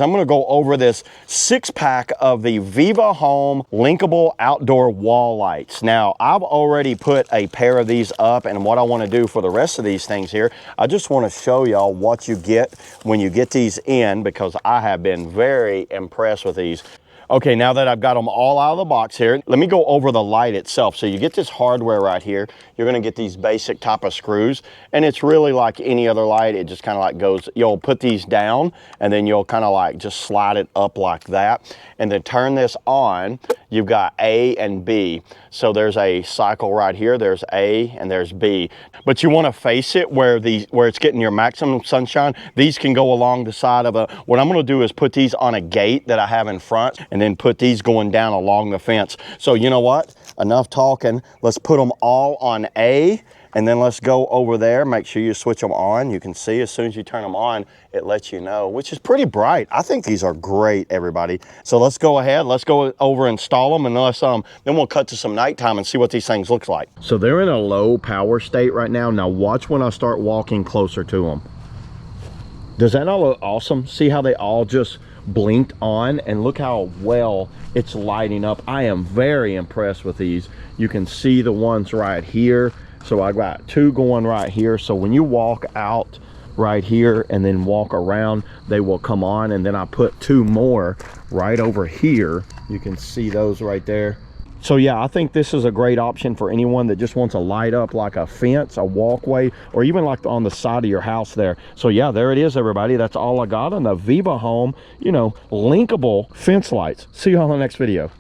I'm going to go over this 6-pack of the VIVOHOME Linkable outdoor wall lights. Now, I've already put a pair of these up, and what I want to do for the rest of these things here, I just want to show y'all what you get when you get these in, because I have been very impressed with these. Okay, now that I've got them all out of the box here, let me go over the light itself. So you get this hardware right here. You're gonna get these basic type of screws, and it's really like any other light. It just kind of like goes, you'll put these down, and then you'll kind of like just slide it up like that. And then turn this on, you've got A and B. So there's a cycle right here, there's A and there's B. But you wanna face it where it's getting your maximum sunshine. These can go along the side of a, what I'm gonna do is put these on a gate that I have in front, and then put these going down along the fence. So you know what? Enough talking. Let's put them all on A, and then let's go over there. Make sure you switch them on. You can see as soon as you turn them on, it lets you know, which is pretty bright. I think these are great, everybody. So let's go ahead. Let's go over and install them, and then we'll cut to some nighttime and see what these things look like. So they're in a low power state right now. Now watch when I start walking closer to them. Does that not look awesome? See how they all just blinked on, and look how well it's lighting up. I am very impressed with these. You can see the ones right here. So I got 2 going right here. So when you walk out right here and then walk around, they will come on. And then I put 2 more right over here. You can see those right there. So yeah, I think this is a great option for anyone that just wants to light up like a fence, a walkway, or even like on the side of your house there. So yeah, there it is, everybody. That's all I got on the VIVOHOME, linkable fence lights. See you on the next video.